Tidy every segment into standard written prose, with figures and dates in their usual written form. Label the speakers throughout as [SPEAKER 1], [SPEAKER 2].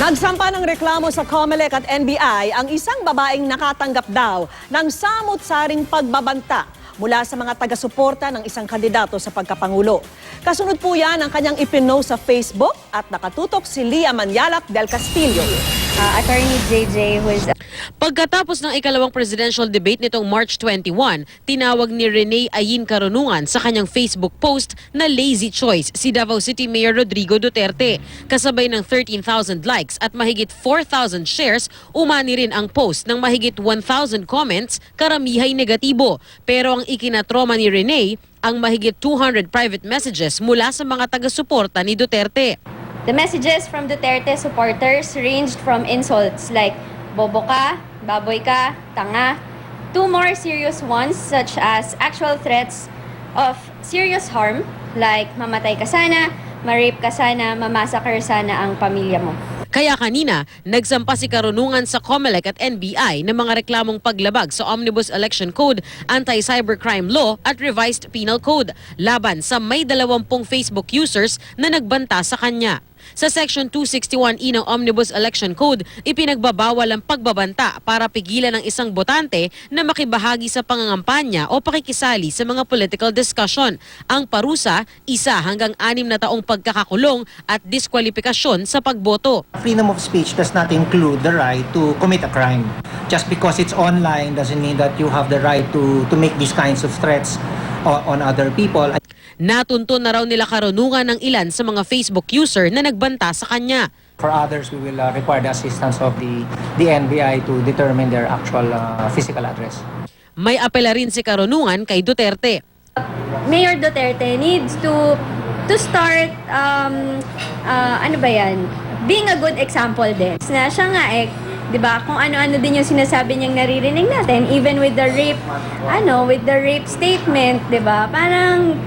[SPEAKER 1] Nagsampa ng reklamo sa COMELEC at NBI ang isang babaeng nakatanggap daw ng samut-saring pagbabanta mula sa mga taga-suporta ng isang kandidato sa pagkapangulo. Kasunod po yan ang kanyang ipinost sa Facebook at nakatutok si Lia Manyalak del Castillo.
[SPEAKER 2] Attorney JJ, who is...
[SPEAKER 3] Pagkatapos ng ikalawang presidential debate nitong March 21, tinawag ni Rene Ayin Carunungan sa kanyang Facebook post na lazy choice si Davao City Mayor Rodrigo Duterte. Kasabay ng 13,000 likes at mahigit 4,000 shares, umani rin ang post ng mahigit 1,000 comments, karamihay negatibo. Pero ang ikinatroma ni Rene, ang mahigit 200 private messages mula sa mga taga-suporta ni Duterte.
[SPEAKER 2] The messages from Duterte supporters ranged from insults like bobo ka, baboy ka, tanga, to more serious ones such as actual threats of serious harm like mamatay ka sana, ma-rape ka sana, mamassacre sana ang pamilya mo.
[SPEAKER 3] Kaya kanina, nagsampa si Carunungan sa COMELEC at NBI ng mga reklamong paglabag sa Omnibus Election Code, Anti-Cybercrime Law at Revised Penal Code laban sa may 20 Facebook users na nagbanta sa kanya. Sa Section 261E ng Omnibus Election Code, ipinagbabawal ang pagbabanta para pigilan ang isang botante na makibahagi sa pangangampanya o pakikisali sa mga political discussion. Ang parusa, 1 hanggang 6 na taong pagkakakulong at diskwalipikasyon sa pagboto.
[SPEAKER 4] Freedom of speech does not include the right to commit a crime. Just because it's online doesn't mean that you have the right to make these kinds of threats on other people.
[SPEAKER 3] Natuntun na raw nila Carunungan ng ilan sa mga Facebook user na nagbanta sa kanya.
[SPEAKER 4] For others, we will require the assistance of the NBI to determine their actual physical address.
[SPEAKER 3] May apela rin si Carunungan kay Duterte.
[SPEAKER 2] Mayor Duterte needs to start, being a good example din. Na siya nga di ba, kung ano-ano din yung sinasabi niyang naririnig natin, even with the rape statement, di ba, parang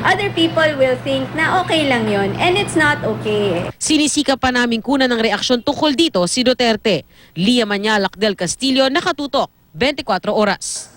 [SPEAKER 2] other people will think na okay lang yon, and it's not okay.
[SPEAKER 3] Sinisika pa namin kunan ng reaksyon tungkol dito si Duterte. Lia Manyalak del Castillo, nakatutok, 24 oras.